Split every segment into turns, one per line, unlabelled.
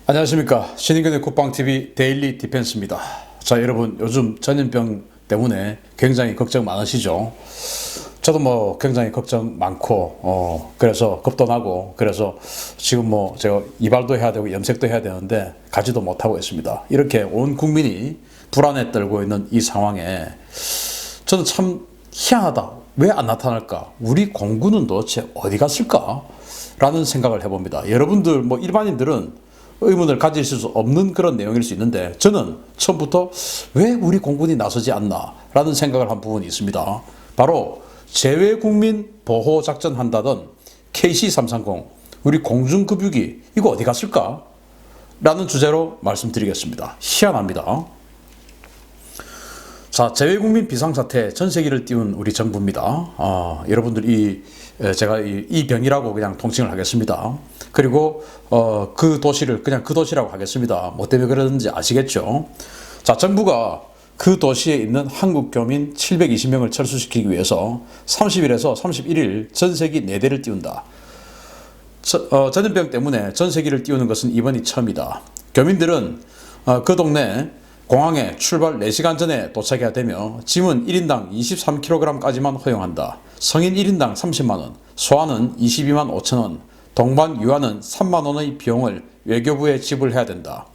안녕하십니까. 신인근의 국방TV 데일리 디펜스입니다. 자, 여러분 요즘 전염병 때문에 굉장히 걱정 많으시죠? 저도 굉장히 걱정 많고 그래서 겁도 나고, 그래서 지금 제가 이발도 해야 되고 염색도 해야 되는데 가지도 못하고 있습니다. 이렇게 온 국민이 불안에 떨고 있는 이 상황에 저는 참 희한하다, 왜 안 나타날까, 우리 공군은 도대체 어디 갔을까 라는 생각을 해봅니다. 여러분들 일반인들은 의문을 가지실 수 없는 그런 내용일 수 있는데, 저는 처음부터 왜 우리 공군이 나서지 않나 라는 생각을 한 부분이 있습니다. 바로 재외국민 보호작전 한다던 KC-330 우리 공중급유기, 이거 어디 갔을까 라는 주제로 말씀드리겠습니다. 희한합니다. 자, 재외국민 비상사태 전세기를 띄운 우리 정부입니다. 여러분들 제가 이 병이라고 그냥 통칭을 하겠습니다. 그리고 그 도시를 그냥 그 도시라고 하겠습니다. 뭐 때문에 그러는지 아시겠죠? 자, 정부가 그 도시에 있는 한국 교민 720명을 철수시키기 위해서 30일에서 31일 전세기 4대를 띄운다. 전염병 때문에 전세기를 띄우는 것은 이번이 처음이다. 교민들은 그 동네 공항에 출발 4시간 전에 도착해야 되며, 짐은 1인당 23kg까지만 허용한다. 성인 1인당 30만원, 소아는 22만 5천원, 동반 유아는 3만원의 비용을 외교부에 지불해야 된다.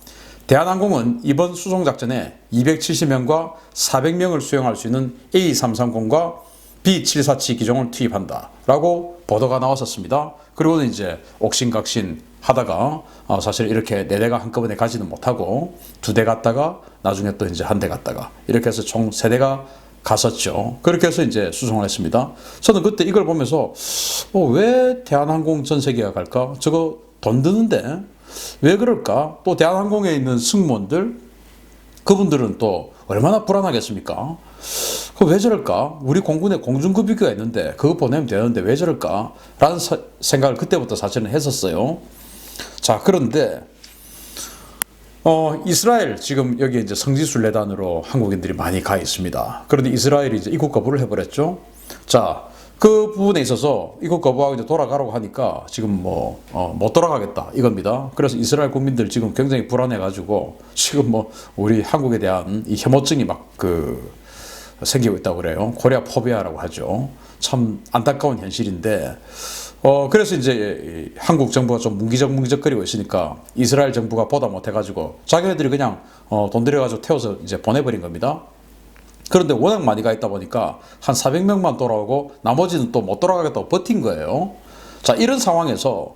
대한항공은 이번 수송작전에 270명과 400명을 수용할 수 있는 A330과 B747 기종을 투입한다 라고 보도가 나왔었습니다. 그리고는 이제 옥신각신 하다가 사실 이렇게 4대가 한꺼번에 가지는 못하고 2대 갔다가 나중에 또 이제 1대 갔다가 이렇게 해서 총 3대가 갔었죠. 그렇게 해서 이제 수송을 했습니다. 저는 그때 이걸 보면서 왜 대한항공 전세기가 갈까? 저거 돈 드는데 왜 그럴까? 또 대한항공에 있는 승무원들, 그분들은 또 얼마나 불안하겠습니까? 왜 저럴까? 우리 공군에 공중급유기가 있는데 그거 보내면 되는데 왜 저럴까? 라는 생각을 그때부터 사실은 했었어요. 자, 그런데 이스라엘 지금 여기 이제 성지순례단으로 한국인들이 많이 가 있습니다. 그런데 이스라엘이 이제 입국 거부를 해버렸죠. 자, 그 부분에 있어서 입국 거부하고 이제 돌아가라고 하니까 지금 못 돌아가겠다 이겁니다. 그래서 이스라엘 국민들 지금 굉장히 불안해가지고 지금 우리 한국에 대한 이 혐오증이 생기고 있다고 그래요. 코리아 포비아라고 하죠. 참 안타까운 현실인데, 그래서 이제 한국 정부가 좀 뭉기적거리고 있으니까 이스라엘 정부가 보다 못해가지고 자기네들이 그냥 돈 들여가지고 태워서 이제 보내버린 겁니다. 그런데 워낙 많이 가 있다 보니까 한 400명만 돌아오고 나머지는 또 못 돌아가겠다고 버틴 거예요. 자, 이런 상황에서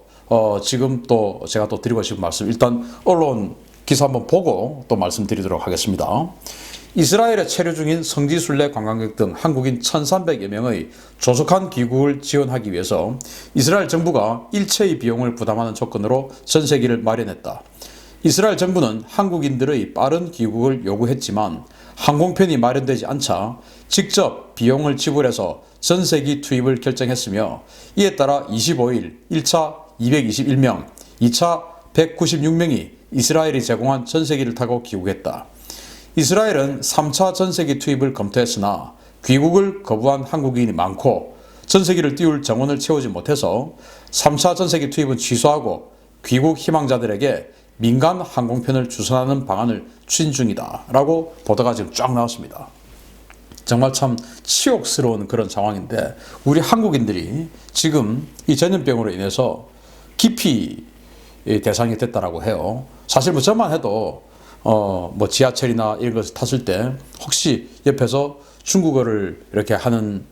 지금 또 제가 또 드리고 싶은 말씀, 일단 언론 기사 한번 보고 또 말씀드리도록 하겠습니다. 이스라엘에 체류 중인 성지순례 관광객 등 한국인 1,300여 명의 조속한 귀국을 지원하기 위해서 이스라엘 정부가 일체의 비용을 부담하는 조건으로 전세기를 마련했다. 이스라엘 정부는 한국인들의 빠른 귀국을 요구했지만 항공편이 마련되지 않자 직접 비용을 지불해서 전세기 투입을 결정했으며, 이에 따라 25일 1차 221명, 2차 196명이 이스라엘이 제공한 전세기를 타고 귀국했다. 이스라엘은 3차 전세기 투입을 검토했으나 귀국을 거부한 한국인이 많고 전세기를 띄울 정원을 채우지 못해서 3차 전세기 투입은 취소하고 귀국 희망자들에게 민간 항공편을 주선하는 방안을 추진 중이다 라고 보도가 지금 쫙 나왔습니다. 정말 참 치욕스러운 그런 상황인데, 우리 한국인들이 지금 이 전염병으로 인해서 깊이 대상이 됐다라고 해요. 사실 저만 해도 지하철이나 이런 것을 탔을 때 혹시 옆에서 중국어를 이렇게 하는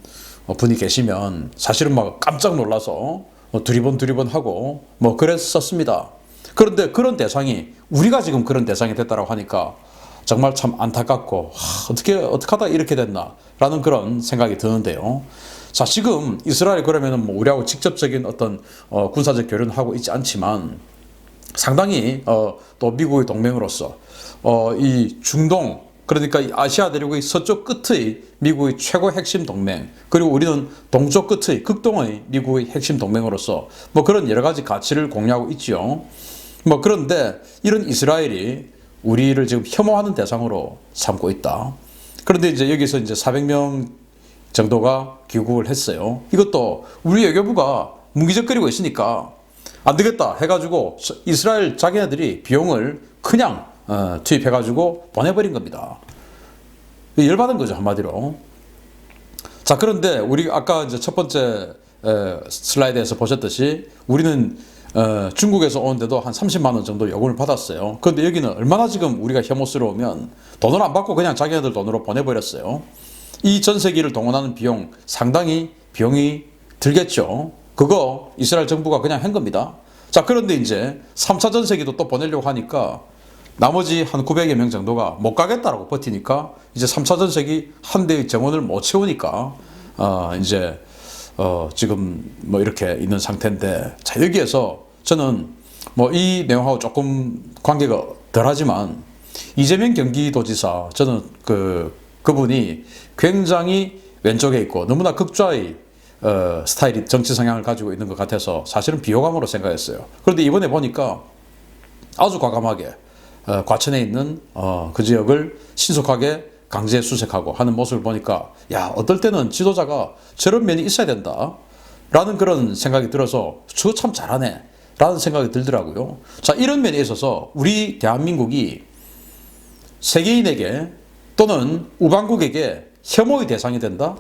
분이 계시면 사실은 깜짝 놀라서 두리번 하고 그랬었습니다. 그런데 그런 대상이, 우리가 지금 그런 대상이 됐다라고 하니까 정말 참 안타깝고, 어떻게 하다 이렇게 됐나 라는 그런 생각이 드는데요. 자, 지금 이스라엘 그러면은 우리하고 직접적인 어떤 군사적 교류는 하고 있지 않지만 상당히 또 미국의 동맹으로서 이 중동, 그러니까 이 아시아 대륙의 서쪽 끝의 미국의 최고 핵심 동맹, 그리고 우리는 동쪽 끝의 극동의 미국의 핵심 동맹으로서 그런 여러 가지 가치를 공유하고 있지요. 그런데 이런 이스라엘이 우리를 지금 혐오하는 대상으로 삼고 있다. 그런데 이제 여기서 이제 400명 정도가 귀국을 했어요. 이것도 우리 외교부가 뭉기적거리고 있으니까 안 되겠다 해가지고 이스라엘 자기네들이 비용을 그냥 투입해가지고 보내버린 겁니다. 열받은 거죠, 한마디로. 자, 그런데 우리 아까 이제 첫 번째 슬라이드에서 보셨듯이 우리는 중국에서 오는데도 한 30만 원 정도 요금을 받았어요. 그런데 여기는 얼마나 지금 우리가 혐오스러우면 돈을 안 받고 그냥 자기네들 돈으로 보내버렸어요. 이 전세기를 동원하는 비용 상당히 비용이 들겠죠. 그거 이스라엘 정부가 그냥 한 겁니다. 자, 그런데 이제 3차 전세기도 또 보내려고 하니까 나머지 한 900여 명 정도가 못 가겠다라고 버티니까 이제 3차 전세기 한 대의 정원을 못 채우니까 이제 지금 뭐 이렇게 있는 상태인데, 자, 여기에서 저는 뭐 이 내용하고 조금 관계가 덜하지만 이재명 경기도지사, 저는 그분이 굉장히 왼쪽에 있고 너무나 극좌의 스타일이, 정치 성향을 가지고 있는 것 같아서 사실은 비호감으로 생각했어요. 그런데 이번에 보니까 아주 과감하게 과천에 있는 그 지역을 신속하게 강제 수색하고 하는 모습을 보니까, 야, 어떨 때는 지도자가 저런 면이 있어야 된다 라는 그런 생각이 들어서 저 참 잘하네 라는 생각이 들더라고요. 자, 이런 면에 있어서 우리 대한민국이 세계인에게 또는 우방국에게 혐오의 대상이 된다?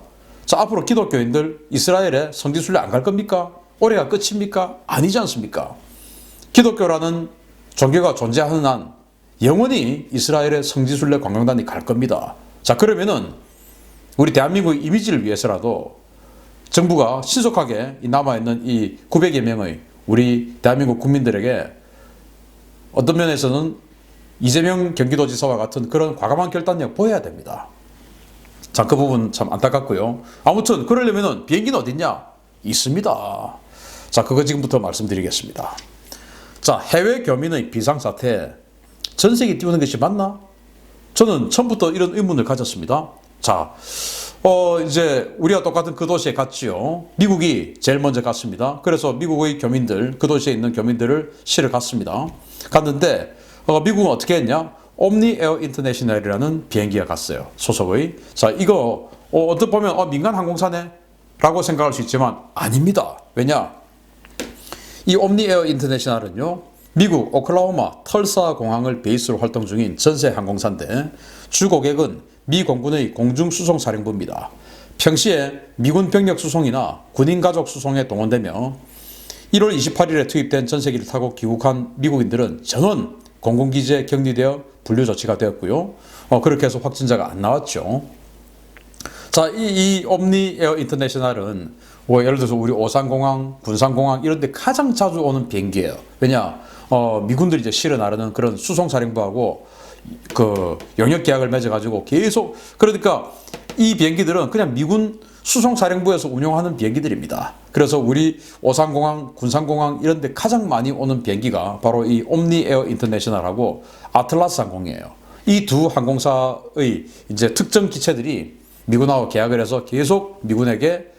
자, 앞으로 기독교인들 이스라엘에 성지순례 안 갈 겁니까? 올해가 끝입니까? 아니지 않습니까? 기독교라는 종교가 존재하는 한 영원히 이스라엘의 성지순례 관광단이 갈 겁니다. 자, 그러면은 우리 대한민국의 이미지를 위해서라도 정부가 신속하게 남아있는 이 900여 명의 우리 대한민국 국민들에게 어떤 면에서는 이재명 경기도지사와 같은 그런 과감한 결단력 보여야 됩니다. 자, 그 부분 참 안타깝고요. 아무튼 그러려면은 비행기는 어딨냐? 있습니다. 자, 그거 지금부터 말씀드리겠습니다. 자, 해외 교민의 비상사태에 전세기 띄우는 것이 맞나? 저는 처음부터 이런 의문을 가졌습니다. 자, 이제 우리와 똑같은 그 도시에 갔지요. 미국이 제일 먼저 갔습니다. 그래서 미국의 교민들, 그 도시에 있는 교민들을 실어 갔습니다. 갔는데 미국은 어떻게 했냐? 옴니 에어 인터내셔널이라는 비행기가 갔어요. 소속의. 자, 이거 어떻게 보면 민간 항공사네 라고 생각할 수 있지만 아닙니다. 왜냐? 이 옴니 에어 인터내셔널은요, 미국 오클라호마 털사 공항을 베이스로 활동 중인 전세 항공사인데 주 고객은 미 공군의 공중수송사령부입니다. 평시에 미군 병력 수송이나 군인 가족 수송에 동원되며 1월 28일에 투입된 전세기를 타고 귀국한 미국인들은 전원 공군기지에 격리되어 분류 조치가 되었고요. 그렇게 해서 확진자가 안 나왔죠. 자, 이 옴니 에어 인터내셔널은 예를 들어서 우리 오산공항, 군산공항 이런 데 가장 자주 오는 비행기예요. 왜냐? 미군들이 이제 실어 나르는 그런 수송사령부하고 그 영역 계약을 맺어가지고 계속, 그러니까 이 비행기들은 그냥 미군 수송사령부에서 운용하는 비행기들입니다. 그래서 우리 오산공항, 군산공항 이런 데 가장 많이 오는 비행기가 바로 이 옴니 에어 인터내셔널하고 아틀라스 항공이에요. 이 두 항공사의 이제 특정 기체들이 미군하고 계약을 해서 계속 미군에게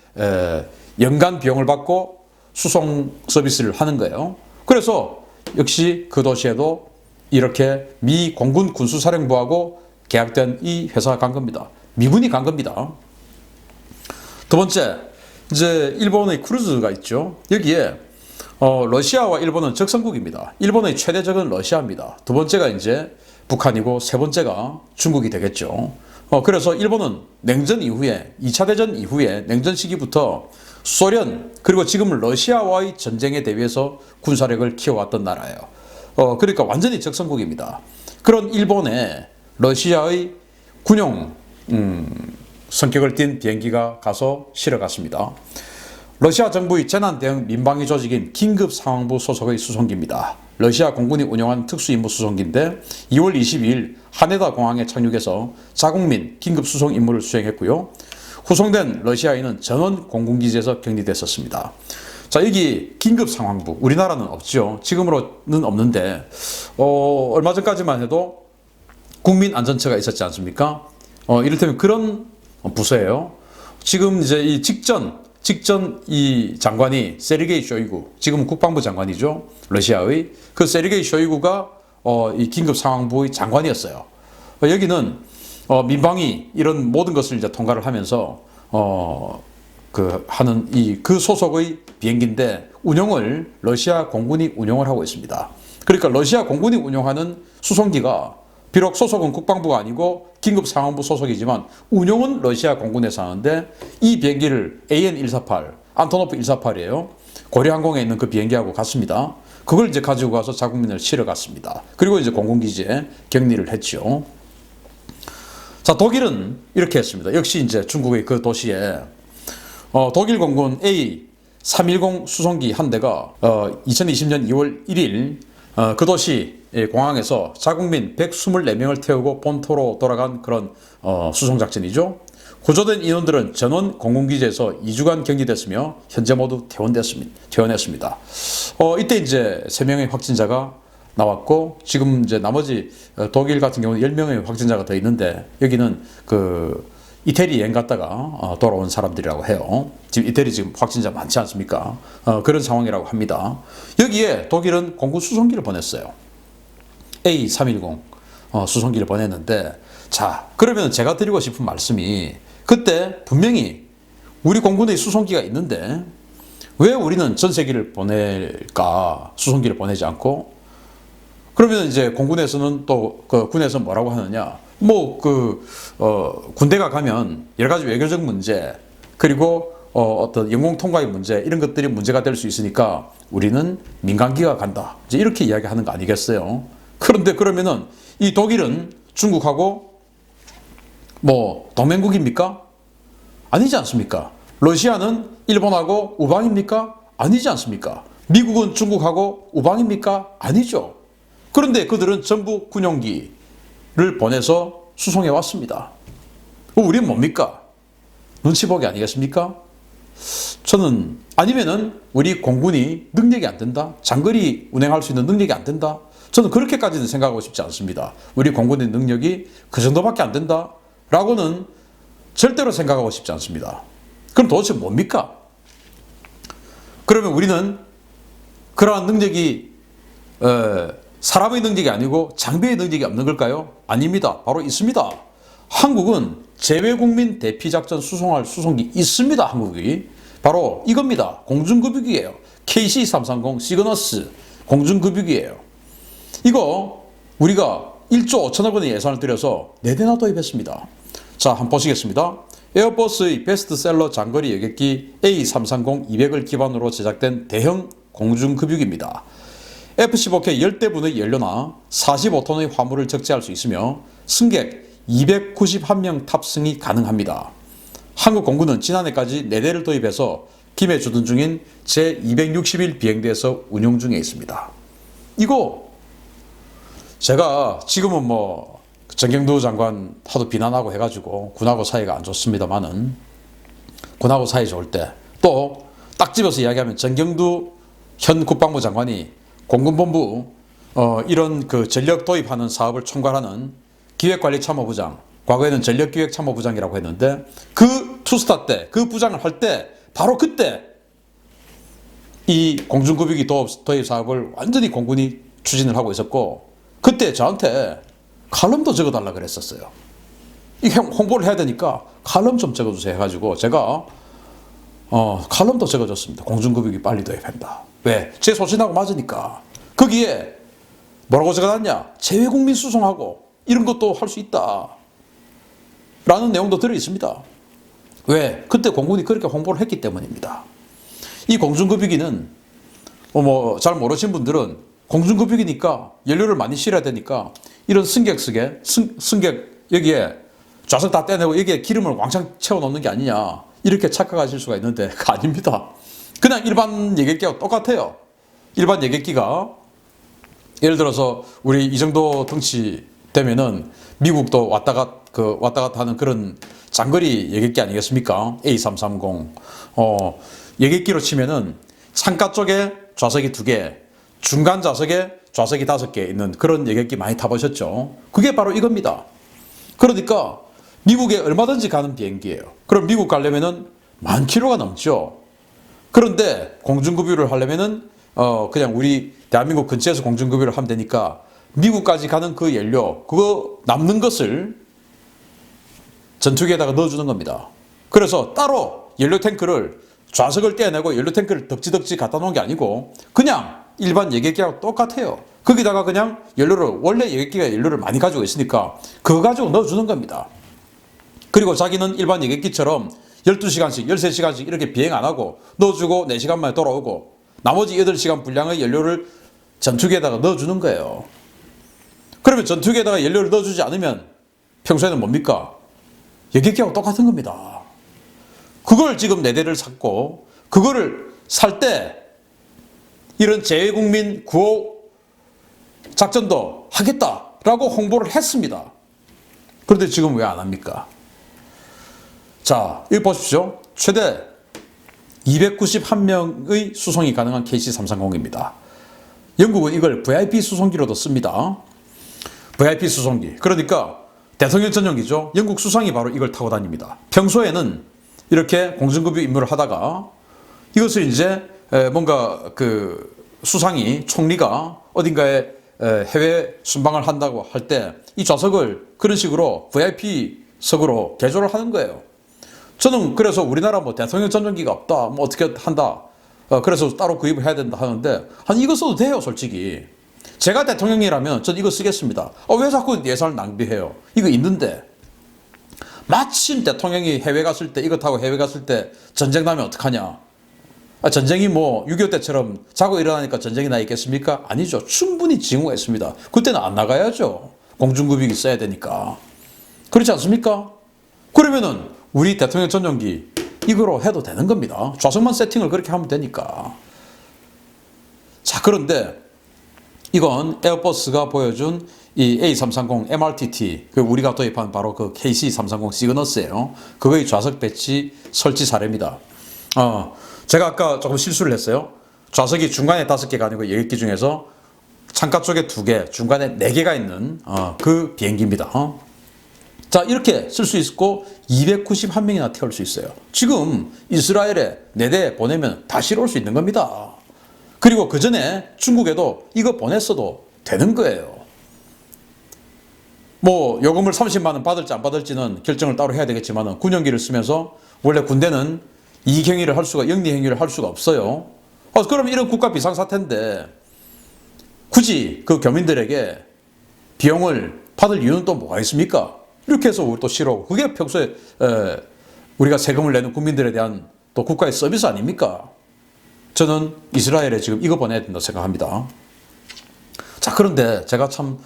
연간 비용을 받고 수송 서비스를 하는 거예요. 그래서 역시 그 도시에도 이렇게 미 공군 군수사령부하고 계약된 이 회사가 간 겁니다. 미군이 간 겁니다. 두 번째, 이제 일본의 크루즈가 있죠. 여기에 러시아와 일본은 적성국입니다. 일본의 최대적은 러시아입니다. 두 번째가 이제 북한이고 세 번째가 중국이 되겠죠. 그래서 일본은 냉전 이후에, 2차 대전 이후에 냉전 시기부터 소련 그리고 지금 러시아와의 전쟁에 대비해서 군사력을 키워왔던 나라예요. 그러니까 완전히 적성국입니다. 그런 일본에 러시아의 군용 성격을 띤 비행기가 가서 실어갔습니다. 러시아 정부의 재난대응 민방위 조직인 긴급상황부 소속의 수송기입니다. 러시아 공군이 운영한 특수임무 수송기인데 2월 22일 하네다 공항에 착륙해서 자국민 긴급수송 임무를 수행했고요. 후송된 러시아인은 전원 공군기지에서 격리됐었습니다. 자, 여기 긴급상황부, 우리나라는 없죠. 지금으로는 없는데 얼마 전까지만 해도 국민안전처가 있었지 않습니까? 이를테면 그런 부서예요. 지금 이제 이 직전 이 장관이 세르게이 쇼이구, 지금 국방부 장관이죠. 러시아의 그 세르게이 쇼이구가 이 긴급상황부의 장관이었어요. 여기는 민방위 이런 모든 것을 이제 통과를 하면서 하는 그 소속의 비행기인데 운영을 러시아 공군이 운영을 하고 있습니다. 그러니까 러시아 공군이 운영하는 수송기가 비록 소속은 국방부가 아니고 긴급상황부 소속이지만 운영은 러시아 공군에서 하는데 이 비행기를 AN148, 안토노프 148이에요. 고려항공에 있는 그 비행기하고 같습니다. 그걸 이제 가지고 가서 자국민을 실어 갔습니다. 그리고 이제 공군기지에 격리를 했죠. 자, 독일은 이렇게 했습니다. 역시 이제 중국의 그 도시에 독일 공군 A310 수송기 한 대가 2020년 2월 1일 그 도시 공항에서 자국민 124명을 태우고 본토로 돌아간 그런 수송작전이죠. 구조된 인원들은 전원 공군기지에서 2주간 격리됐으며 현재 모두 퇴원했습니다. 이때 이제 3명의 확진자가 나왔고 지금 이제 나머지 독일 같은 경우는 10명의 확진자가 더 있는데 여기는 그 이태리 여행 갔다가 돌아온 사람들이라고 해요. 지금 이태리 지금 확진자 많지 않습니까? 그런 상황이라고 합니다. 여기에 독일은 공군 수송기를 보냈어요. A310 수송기를 보냈는데 자, 그러면 제가 드리고 싶은 말씀이 그때 분명히 우리 공군의 수송기가 있는데 왜 우리는 전세기를 보낼까? 수송기를 보내지 않고 그러면 이제 공군에서는 또 그 군에서 뭐라고 하느냐? 군대가 가면 여러 가지 외교적 문제 그리고 어떤 영공 통과의 문제 이런 것들이 문제가 될 수 있으니까 우리는 민간기가 간다. 이제 이렇게 이야기하는 거 아니겠어요? 그런데 그러면은 이 독일은 중국하고 동맹국입니까? 아니지 않습니까? 러시아는 일본하고 우방입니까? 아니지 않습니까? 미국은 중국하고 우방입니까? 아니죠. 그런데 그들은 전부 군용기를 보내서 수송해 왔습니다. 우리는 뭡니까? 눈치 보기 아니겠습니까? 저는 아니면은 우리 공군이 능력이 안 된다? 장거리 운행할 수 있는 능력이 안 된다? 저는 그렇게까지는 생각하고 싶지 않습니다. 우리 공군의 능력이 그 정도밖에 안 된다? 라고는 절대로 생각하고 싶지 않습니다. 그럼 도대체 뭡니까? 그러면 우리는 그러한 능력이 사람의 능력이 아니고 장비의 능력이 없는 걸까요? 아닙니다. 바로 있습니다. 한국은 제외국민 대피작전 수송할 수송기 있습니다. 한국이. 바로 이겁니다. 공중급유기예요. KC-330 시그너스 공중급유기예요. 이거 우리가 1조 5천억 원의 예산을 들여서 4대나 도입했습니다. 자, 한번 보시겠습니다. 에어버스의 베스트셀러 장거리 여객기 A330-200을 기반으로 제작된 대형 공중급유기입니다. F-15K 10대분의 연료나 45톤의 화물을 적재할 수 있으며 승객 291명 탑승이 가능합니다. 한국 공군은 지난해까지 4대를 도입해서 김해 주둔 중인 제261 비행대에서 운용 중에 있습니다. 이거 제가 지금은 정경두 장관 하도 비난하고 해가지고 군하고 사이가 안 좋습니다만은 군하고 사이 좋을 때 또 딱 집어서 이야기하면 정경두 현 국방부 장관이 공군본부 이런 그 전력 도입하는 사업을 총괄하는 기획관리참모부장, 과거에는 전력기획참모부장이라고 했는데 그 투스타 때, 그 부장을 할 때 바로 그때 이 공중급유기 도입 사업을 완전히 공군이 추진을 하고 있었고 그때 저한테 칼럼도 적어달라 그랬었어요. 이게 홍보를 해야 되니까 칼럼 좀 적어주세요 해가지고 제가 칼럼도 적어줬습니다. 공중급유기 빨리 도입한다. 왜? 제 소신하고 맞으니까. 거기에 뭐라고 적어놨냐? 제외국민 수송하고 이런 것도 할 수 있다. 라는 내용도 들어있습니다. 왜? 그때 공군이 그렇게 홍보를 했기 때문입니다. 이 공중급유기는 잘 모르신 분들은 공중급유기니까 연료를 많이 실어야 되니까 이런 승객석에 승객 여기에 좌석 다 떼내고 여기에 기름을 왕창 채워놓는 게 아니냐 이렇게 착각하실 수가 있는데 그거 아닙니다. 그냥 일반 여객기와 똑같아요. 일반 여객기가 예를 들어서 우리 이 정도 덩치 되면은 미국도 왔다 갔다 하는 그런 장거리 여객기 아니겠습니까? A330 여객기로 치면은 창가 쪽에 좌석이 2개, 중간 좌석에 좌석이 5개 있는 그런 여객기 많이 타보셨죠? 그게 바로 이겁니다. 그러니까 미국에 얼마든지 가는 비행기예요. 그럼 미국 가려면은 10,000km가 넘죠. 그런데 공중급유를 하려면은 그냥 우리 대한민국 근처에서 공중급유를 하면 되니까 미국까지 가는 그 연료, 그거 남는 것을 전투기에다가 넣어주는 겁니다. 그래서 따로 연료 탱크를 좌석을 떼어내고 연료 탱크를 덕지덕지 갖다 놓은 게 아니고 그냥 일반 예객기하고 똑같아요. 거기다가 그냥 연료를, 원래 예객기가 연료를 많이 가지고 있으니까 그거 가지고 넣어주는 겁니다. 그리고 자기는 일반 예객기처럼 12시간씩 13시간씩 이렇게 비행 안 하고 넣어주고 4시간 만에 돌아오고 나머지 8시간 분량의 연료를 전투기에다가 넣어주는 거예요. 그러면 전투기에다가 연료를 넣어주지 않으면 평소에는 뭡니까? 예객기하고 똑같은 겁니다. 그걸 지금 4대를 샀고 그거를 살 때 이런 재외국민 구호 작전도 하겠다라고 홍보를 했습니다. 그런데 지금 왜 안 합니까? 자, 여기 보십시오. 최대 291명의 수송이 가능한 KC-330입니다. 영국은 이걸 VIP 수송기로도 씁니다. VIP 수송기. 그러니까 대통령 전용기죠. 영국 수상이 바로 이걸 타고 다닙니다. 평소에는 이렇게 공중급유 임무를 하다가 이것을 이제 뭔가 그 수상이, 총리가 어딘가에 해외 순방을 한다고 할 때 이 좌석을 그런 식으로 VIP석으로 개조를 하는 거예요. 저는 그래서 우리나라 뭐 대통령 전용기가 없다, 뭐 어떻게 한다, 그래서 따로 구입을 해야 된다 하는데, 아니 이거 써도 돼요, 솔직히. 제가 대통령이라면 전 이거 쓰겠습니다. 왜 자꾸 예산을 낭비해요? 이거 있는데. 마침 대통령이 해외 갔을 때, 이거 타고 해외 갔을 때 전쟁 나면 어떡하냐? 전쟁이 뭐 6.25 때처럼 자고 일어나니까 전쟁이 나 있겠습니까? 아니죠. 충분히 징후가 있습니다. 그때는 안 나가야죠. 공중급유기 써야 되니까. 그렇지 않습니까? 그러면은 우리 대통령 전용기 이거로 해도 되는 겁니다. 좌석만 세팅을 그렇게 하면 되니까. 자, 그런데 이건 에어버스가 보여준 이 A330 MRTT, 그 우리가 도입한 바로 그 KC330 시그너스예요. 그거의 좌석 배치 설치 사례입니다. 제가 아까 조금 실수를 했어요. 좌석이 중간에 5개가 아니고 10개 중에서 창가 쪽에 2개, 중간에 4개가 있는 그 비행기입니다. 자, 이렇게 쓸 수 있고 291명이나 태울 수 있어요. 지금 이스라엘에 4대 보내면 다 실어올 수 있는 겁니다. 그리고 그 전에 중국에도 이거 보냈어도 되는 거예요. 뭐 요금을 30만 원 받을지 안 받을지는 결정을 따로 해야 되겠지만 군용기를 쓰면서 원래 군대는 이익행위를 할 수가, 영리행위를 할 수가 없어요. 그럼 이런 국가 비상사태인데 굳이 그 교민들에게 비용을 받을 이유는 또 뭐가 있습니까? 이렇게 해서 우리 또 싫어. 그게 평소에 우리가 세금을 내는 국민들에 대한 또 국가의 서비스 아닙니까? 저는 이스라엘에 지금 이거 보내야 된다고 생각합니다. 자, 그런데 제가 참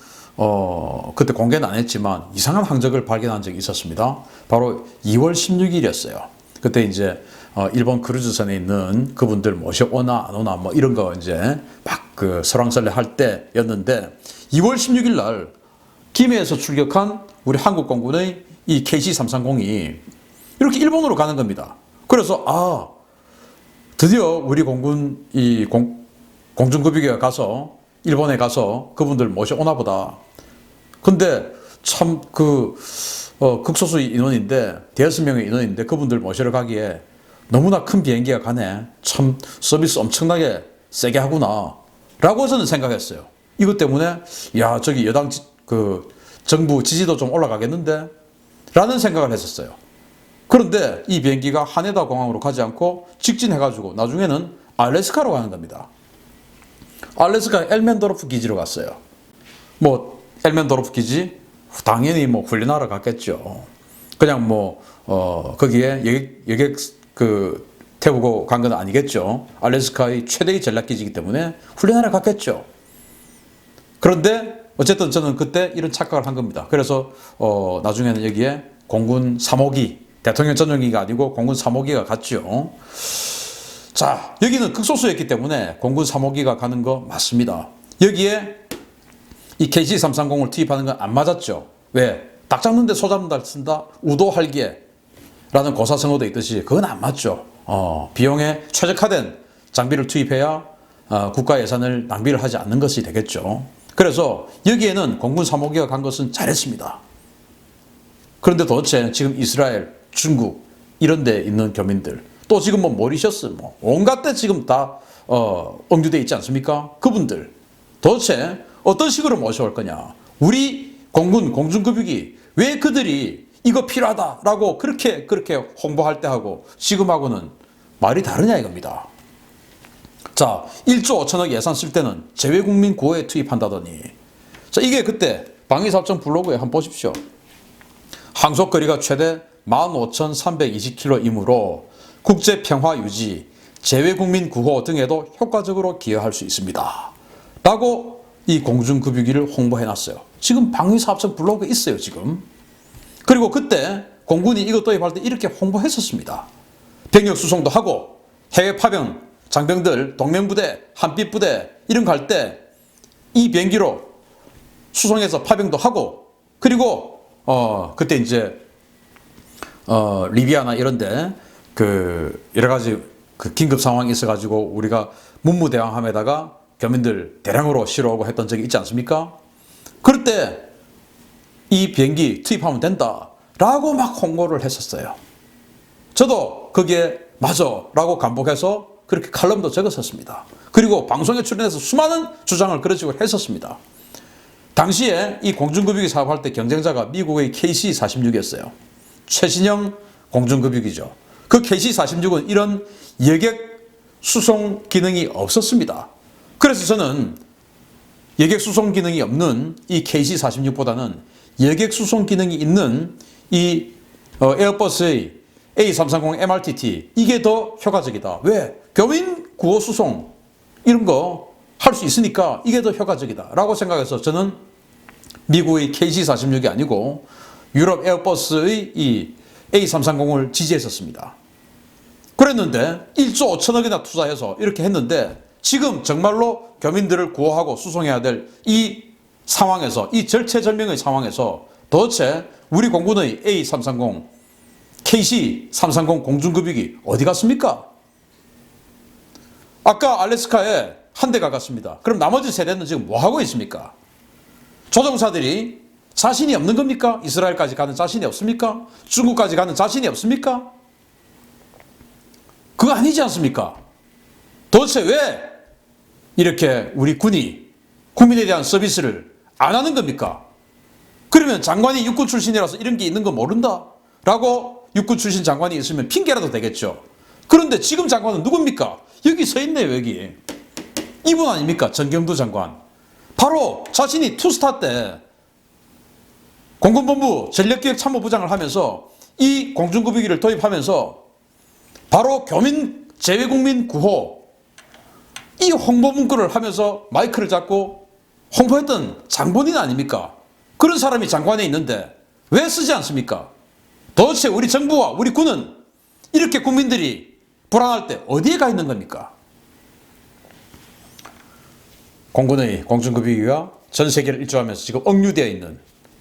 그때 공개는 안 했지만 이상한 항적을 발견한 적이 있었습니다. 바로 2월 16일이었어요. 그때 이제 일본 크루즈선에 있는 그분들 모셔오나 안 오나 뭐 이런 거 이제 막 그 설왕설래 할 때였는데 2월 16일 날 김해에서 출격한 우리 한국 공군의 이 KC-330이 이렇게 일본으로 가는 겁니다. 그래서 드디어 우리 공군 이 공중급유기가 가서 일본에 가서 그분들 모셔오나 보다. 근데 참 극소수 인원인데, 대여섯 명의 인원인데 그분들 모시러 가기에 너무나 큰 비행기가 가네. 참 서비스 엄청나게 세게 하구나. 라고 저는 생각했어요. 이것 때문에, 야, 저기 여당 정부 지지도 좀 올라가겠는데? 라는 생각을 했었어요. 그런데 이 비행기가 하네다 공항으로 가지 않고 직진해가지고 나중에는 알래스카로 가는 겁니다. 알래스카 엘멘도르프 기지로 갔어요. 뭐 엘멘도르프 기지 당연히 뭐 훈련하러 갔겠죠. 그냥 거기에 여객 태우고 간 건 아니겠죠. 알래스카의 최대의 전략기지이기 때문에 훈련하러 갔겠죠. 그런데 어쨌든 저는 그때 이런 착각을 한 겁니다. 그래서 나중에는 여기에 공군 3호기, 대통령 전용기가 아니고 공군 3호기가 갔죠. 자, 여기는 극소수였기 때문에 공군 3호기가 가는 거 맞습니다. 여기에 이 KC-330을 투입하는 건 안 맞았죠. 왜? 닭 잡는데 소 잡는다 쓴다? 우도할기라는 고사성어도 있듯이 그건 안 맞죠. 비용에 최적화된 장비를 투입해야 국가 예산을 낭비를 하지 않는 것이 되겠죠. 그래서 여기에는 공군 3호기가 간 것은 잘했습니다. 그런데 도대체 지금 이스라엘, 중국 이런 데 있는 교민들, 또 지금 모리셔스 온갖 데 지금 다 응주되어 있지 않습니까? 그분들 도대체 어떤 식으로 모셔올 거냐? 우리 공군 공중급유기 왜 그들이 이거 필요하다라고 그렇게 홍보할 때 하고 지금하고는 말이 다르냐 이겁니다. 자, 1조 5천억 예산 쓸 때는 재외국민 구호에 투입한다더니, 자, 이게 그때 방위사업청 블로그에 한번 보십시오. 항속거리가 최대 15,320km이므로 국제평화 유지, 재외국민 구호 등에도 효과적으로 기여할 수 있습니다. 라고 이 공중급유기를 홍보해놨어요. 지금 방위사업청 블로그에 있어요, 지금. 그리고 그때 공군이 이거 도입할 때 이렇게 홍보했었습니다. 병력 수송도 하고 해외 파병, 장병들, 동명부대, 한빛부대 이런 거 할 때 이 비행기로 수송해서 파병도 하고, 그리고 그때 이제 리비아나 이런데 그 여러 가지 그 긴급 상황이 있어가지고 우리가 문무대왕함에다가 교민들 대량으로 실어오고 했던 적이 있지 않습니까? 그럴 때 이 비행기 투입하면 된다라고 막 홍보를 했었어요. 저도 그게 맞아라고 감복해서 그렇게 칼럼도 적었었습니다. 그리고 방송에 출연해서 수많은 주장을 그런 식으로 했었습니다. 당시에 이 공중급유기 사업할 때 경쟁자가 미국의 KC-46이었어요. 최신형 공중급유기죠. 그 KC-46은 이런 여객 수송 기능이 없었습니다. 그래서 저는 여객 수송 기능이 없는 이 KC-46보다는 여객 수송 기능이 있는 이 에어버스의 A330 MRTT 이게 더 효과적이다. 왜? 교민 구호 수송 이런 거 할 수 있으니까 이게 더 효과적이다 라고 생각해서 저는 미국의 KC-46이 아니고 유럽 에어버스의 이 A330을 지지했었습니다. 그랬는데 1조 5천억이나 투자해서 이렇게 했는데 지금 정말로 교민들을 구호하고 수송해야 될 이 상황에서, 이 절체절명의 상황에서 도대체 우리 공군의 A330, KC-330 공중급유기 어디 갔습니까? 아까 알래스카에 한 대가 갔습니다. 그럼 나머지 세대는 지금 뭐 하고 있습니까? 조종사들이 자신이 없는 겁니까? 이스라엘까지 가는 자신이 없습니까? 중국까지 가는 자신이 없습니까? 그거 아니지 않습니까? 도대체 왜 이렇게 우리 군이 국민에 대한 서비스를 안 하는 겁니까? 그러면 장관이 육군 출신이라서 이런 게 있는 거 모른다? 라고 육군 출신 장관이 있으면 핑계라도 되겠죠. 그런데 지금 장관은 누굽니까? 여기 서 있네요, 여기. 이분 아닙니까? 전경두 장관. 바로 자신이 투스타 때 공군본부 전력기획참모부장을 하면서 이 공중급유기를 도입하면서 바로 교민 재외국민 구호 이 홍보 문구를 하면서 마이크를 잡고 홍보했던 장본인 아닙니까? 그런 사람이 장관에 있는데 왜 쓰지 않습니까? 도대체 우리 정부와 우리 군은 이렇게 국민들이 불안할 때 어디에 가 있는 겁니까? 공군의 공중급유기가 전 세계를 일조하면서 지금 억류되어 있는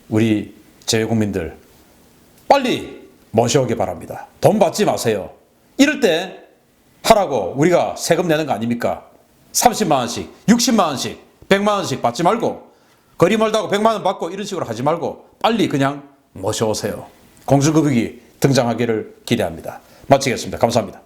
우리 재외국민들 빨리 모셔오기 바랍니다. 돈 받지 마세요. 이럴 때 하라고 우리가 세금 내는 거 아닙니까? 30만 원씩, 60만 원씩, 100만 원씩 받지 말고 거리 멀다고 100만 원 받고 이런 식으로 하지 말고 빨리 그냥 모셔오세요. 공중급유기 등장하기를 기대합니다. 마치겠습니다. 감사합니다.